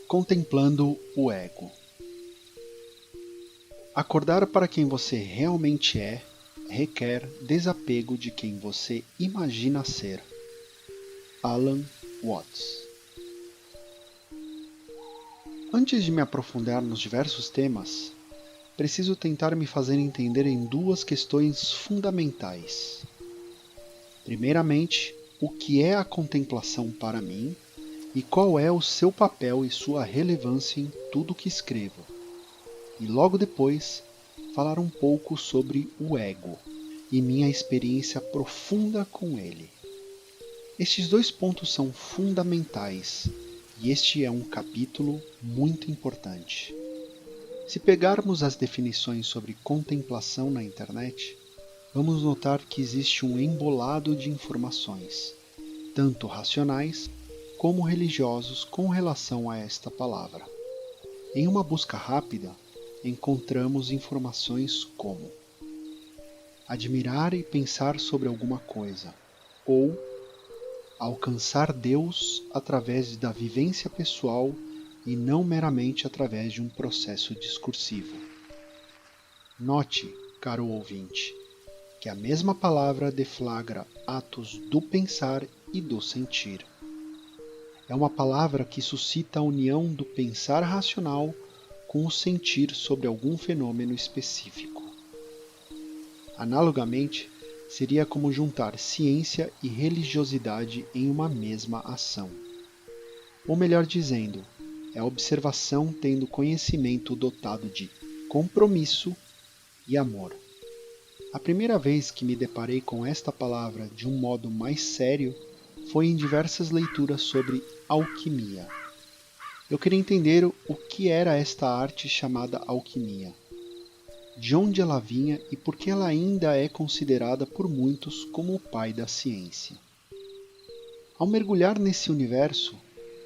Contemplando o ego. Acordar para quem você realmente é requer desapego de quem você imagina ser. Alan Watts. Antes de me aprofundar nos diversos temas, preciso tentar me fazer entender em duas questões fundamentais. Primeiramente, o que é a contemplação para mim e qual é o seu papel e sua relevância em tudo que escrevo. E logo depois, falar um pouco sobre o ego e minha experiência profunda com ele. Estes dois pontos são fundamentais e este é um capítulo muito importante. Se pegarmos as definições sobre contemplação na internet, vamos notar que existe um embolado de informações, tanto racionais como religiosos com relação a esta palavra. Em uma busca rápida, encontramos informações como admirar e pensar sobre alguma coisa, ou alcançar Deus através da vivência pessoal e não meramente através de um processo discursivo. Note, caro ouvinte, que a mesma palavra deflagra atos do pensar e do sentir. É uma palavra que suscita a união do pensar racional com o sentir sobre algum fenômeno específico. Analogamente, seria como juntar ciência e religiosidade em uma mesma ação. Ou melhor dizendo, é a observação tendo conhecimento dotado de compromisso e amor. A primeira vez que me deparei com esta palavra de um modo mais sério foi em diversas leituras sobre alquimia. Eu queria entender o que era esta arte chamada alquimia, de onde ela vinha e por que ela ainda é considerada por muitos como o pai da ciência. Ao mergulhar nesse universo,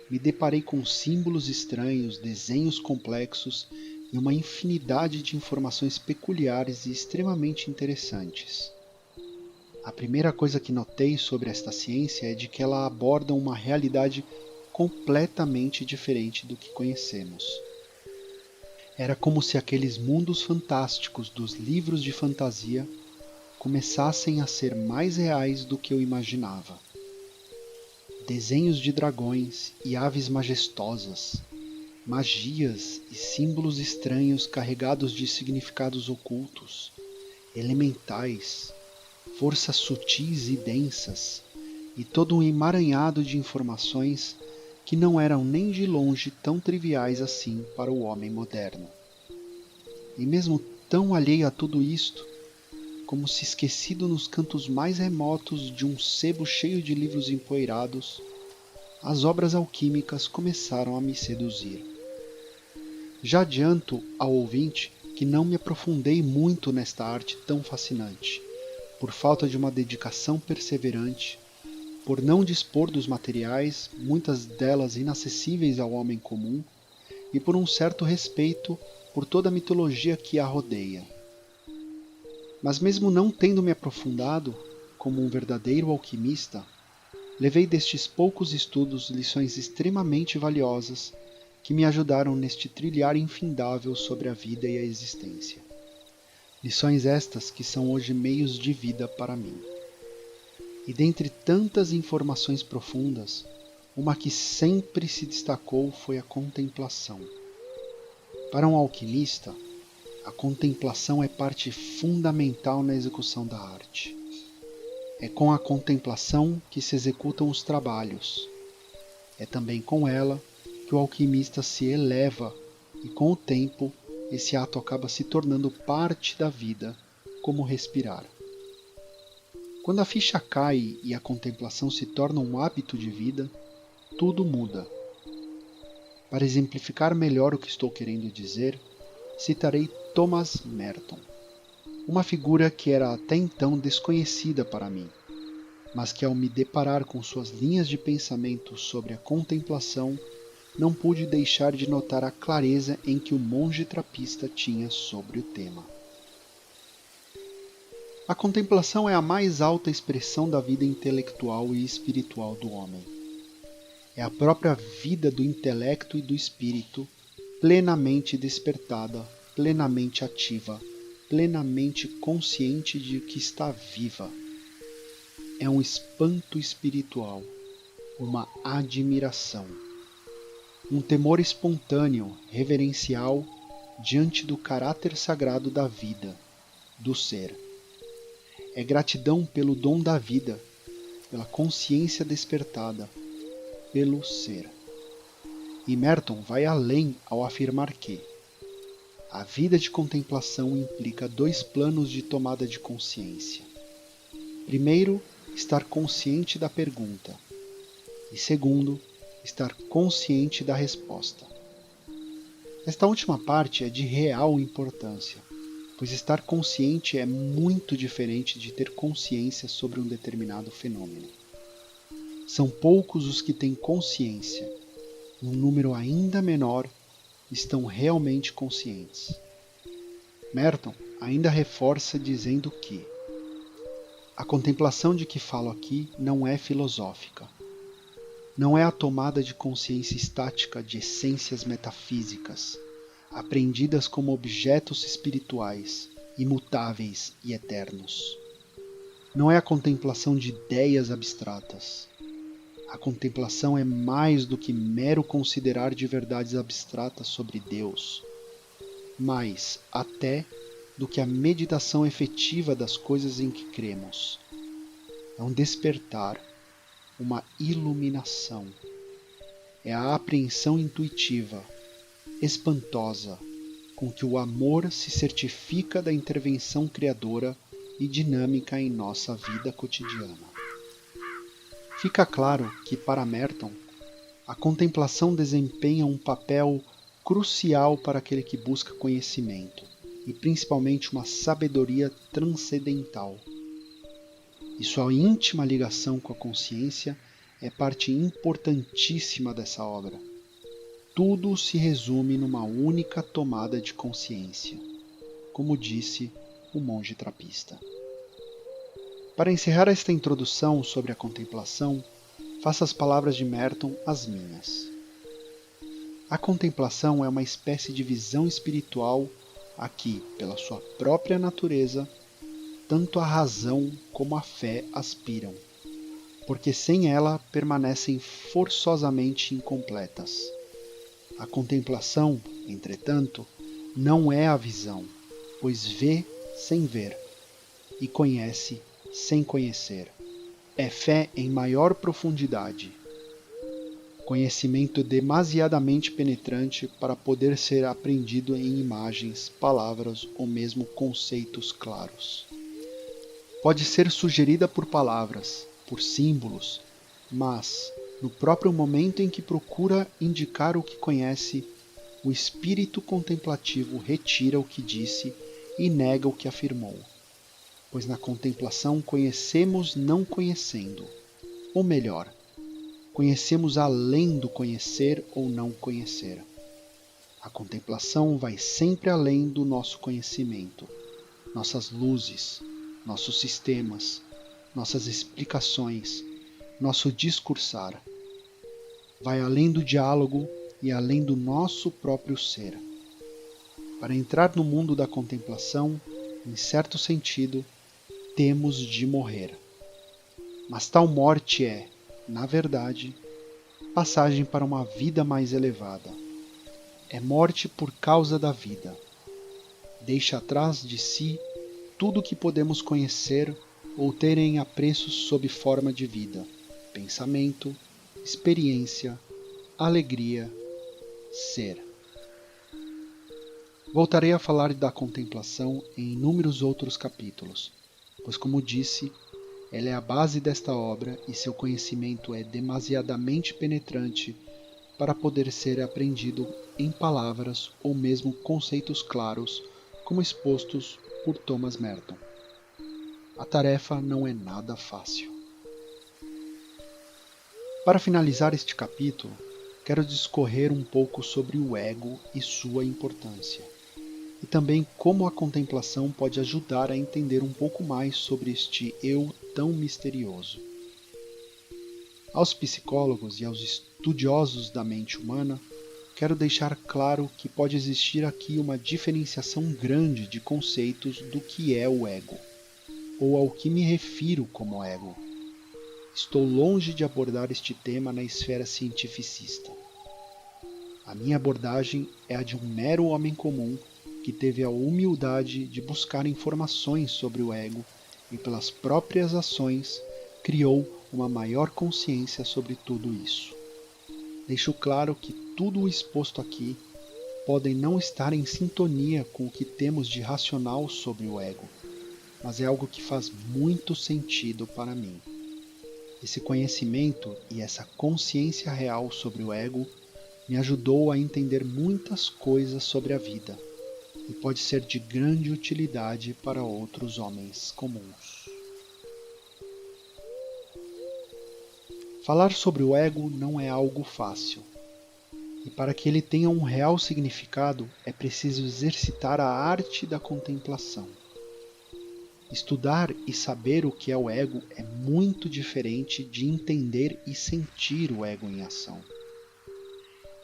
me deparei com símbolos estranhos, desenhos complexos e uma infinidade de informações peculiares e extremamente interessantes. A primeira coisa que notei sobre esta ciência é de que ela aborda uma realidade completamente diferente do que conhecemos. Era como se aqueles mundos fantásticos dos livros de fantasia começassem a ser mais reais do que eu imaginava. Desenhos de dragões e aves majestosas, magias e símbolos estranhos carregados de significados ocultos, elementais, forças sutis e densas, e todo um emaranhado de informações que não eram nem de longe tão triviais assim para o homem moderno. E mesmo tão alheio a tudo isto, como se esquecido nos cantos mais remotos de um sebo cheio de livros empoeirados, as obras alquímicas começaram a me seduzir. Já adianto ao ouvinte que não me aprofundei muito nesta arte tão fascinante, por falta de uma dedicação perseverante, por não dispor dos materiais, muitas delas inacessíveis ao homem comum, e por um certo respeito por toda a mitologia que a rodeia. Mas mesmo não tendo me aprofundado, como um verdadeiro alquimista, levei destes poucos estudos lições extremamente valiosas que me ajudaram neste trilhar infindável sobre a vida e a existência. Lições estas que são hoje meios de vida para mim. E dentre tantas informações profundas, uma que sempre se destacou foi a contemplação. Para um alquimista, a contemplação é parte fundamental na execução da arte. É com a contemplação que se executam os trabalhos. É também com ela que o alquimista se eleva e, com o tempo, esse ato acaba se tornando parte da vida, como respirar. Quando a ficha cai e a contemplação se torna um hábito de vida, tudo muda. Para exemplificar melhor o que estou querendo dizer, citarei Thomas Merton, uma figura que era até então desconhecida para mim, mas que ao me deparar com suas linhas de pensamento sobre a contemplação, não pude deixar de notar a clareza em que o monge trapista tinha sobre o tema. A contemplação é a mais alta expressão da vida intelectual e espiritual do homem. É a própria vida do intelecto e do espírito, plenamente despertada, plenamente ativa, plenamente consciente de que está viva. É um espanto espiritual, uma admiração, um temor espontâneo, reverencial diante do caráter sagrado da vida, do ser. É gratidão pelo dom da vida, pela consciência despertada, pelo ser. E Merton vai além ao afirmar que a vida de contemplação implica 2 planos de tomada de consciência. Primeiro, estar consciente da pergunta, e segundo, estar consciente da resposta. Esta última parte é de real importância, pois estar consciente é muito diferente de ter consciência sobre um determinado fenômeno. São poucos os que têm consciência, e um número ainda menor estão realmente conscientes. Merton ainda reforça dizendo que a contemplação de que falo aqui não é filosófica. Não é a tomada de consciência estática de essências metafísicas, apreendidas como objetos espirituais, imutáveis e eternos. Não é a contemplação de ideias abstratas. A contemplação é mais do que mero considerar de verdades abstratas sobre Deus, mais até do que a meditação efetiva das coisas em que cremos. É um despertar, uma iluminação. É a apreensão intuitiva, espantosa, com que o amor se certifica da intervenção criadora e dinâmica em nossa vida cotidiana. Fica claro que, para Merton, a contemplação desempenha um papel crucial para aquele que busca conhecimento, e principalmente uma sabedoria transcendental. E sua íntima ligação com a consciência é parte importantíssima dessa obra. Tudo se resume numa única tomada de consciência, como disse o monge trapista. Para encerrar esta introdução sobre a contemplação, faço as palavras de Merton as minhas. A contemplação é uma espécie de visão espiritual a que, pela sua própria natureza, tanto a razão como a fé aspiram, porque sem ela permanecem forçosamente incompletas. A contemplação, entretanto, não é a visão, pois vê sem ver e conhece sem conhecer. É fé em maior profundidade, conhecimento demasiadamente penetrante para poder ser aprendido em imagens, palavras ou mesmo conceitos claros. Pode ser sugerida por palavras, por símbolos, mas, no próprio momento em que procura indicar o que conhece, o espírito contemplativo retira o que disse e nega o que afirmou. Pois na contemplação conhecemos não conhecendo, ou melhor, conhecemos além do conhecer ou não conhecer. A contemplação vai sempre além do nosso conhecimento, nossas luzes, nossos sistemas, nossas explicações, nosso discursar. Vai além do diálogo e além do nosso próprio ser. Para entrar no mundo da contemplação, em certo sentido, temos de morrer. Mas tal morte é, na verdade, passagem para uma vida mais elevada. É morte por causa da vida. Deixa atrás de si tudo o que podemos conhecer ou ter em apreço sob forma de vida, pensamento, experiência, alegria, ser. Voltarei a falar da contemplação em inúmeros outros capítulos, pois, como disse, ela é a base desta obra e seu conhecimento é demasiadamente penetrante para poder ser aprendido em palavras ou mesmo conceitos claros, como expostos por Thomas Merton. A tarefa não é nada fácil. Para finalizar este capítulo, quero discorrer um pouco sobre o ego e sua importância, e também como a contemplação pode ajudar a entender um pouco mais sobre este eu tão misterioso. Aos psicólogos e aos estudiosos da mente humana, quero deixar claro que pode existir aqui uma diferenciação grande de conceitos do que é o ego, ou ao que me refiro como ego. Estou longe de abordar este tema na esfera cientificista. A minha abordagem é a de um mero homem comum que teve a humildade de buscar informações sobre o ego e, pelas próprias ações, criou uma maior consciência sobre tudo isso. Deixo claro que tudo o exposto aqui pode não estar em sintonia com o que temos de racional sobre o ego, mas é algo que faz muito sentido para mim. Esse conhecimento e essa consciência real sobre o ego me ajudou a entender muitas coisas sobre a vida e pode ser de grande utilidade para outros homens comuns. Falar sobre o ego não é algo fácil, e para que ele tenha um real significado é preciso exercitar a arte da contemplação. Estudar e saber o que é o ego é muito diferente de entender e sentir o ego em ação.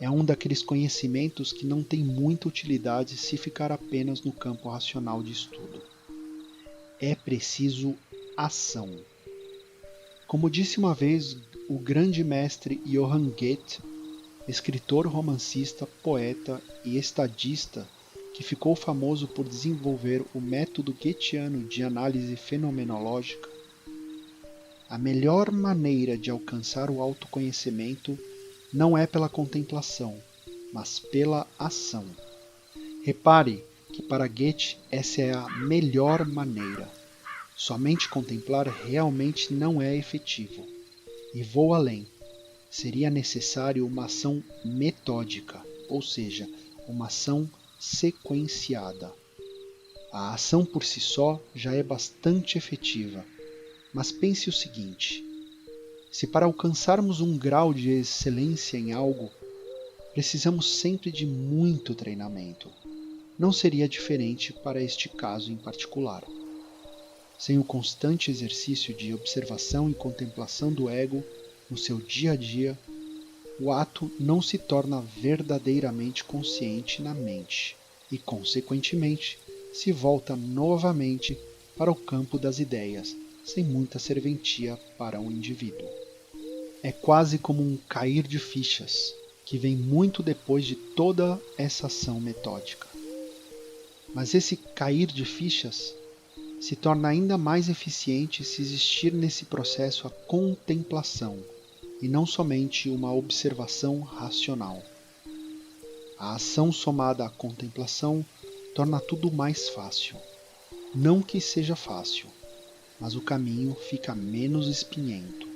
É um daqueles conhecimentos que não tem muita utilidade se ficar apenas no campo racional de estudo. É preciso ação. Como disse uma vez o grande mestre Johann Goethe, escritor, romancista, poeta e estadista que ficou famoso por desenvolver o método goetheano de análise fenomenológica, a melhor maneira de alcançar o autoconhecimento não é pela contemplação, mas pela ação. Repare que para Goethe essa é a melhor maneira. Somente contemplar realmente não é efetivo. E vou além. Seria necessário uma ação metódica, ou seja, uma ação sequenciada. A ação por si só já é bastante efetiva, mas pense o seguinte: se para alcançarmos um grau de excelência em algo, precisamos sempre de muito treinamento, não seria diferente para este caso em particular. Sem o constante exercício de observação e contemplação do ego no seu dia a dia, o ato não se torna verdadeiramente consciente na mente e, consequentemente, se volta novamente para o campo das ideias, sem muita serventia para o indivíduo. É quase como um cair de fichas, que vem muito depois de toda essa ação metódica. Mas esse cair de fichas se torna ainda mais eficiente se existir nesse processo a contemplação, e não somente uma observação racional. A ação somada à contemplação torna tudo mais fácil. Não que seja fácil, mas o caminho fica menos espinhento.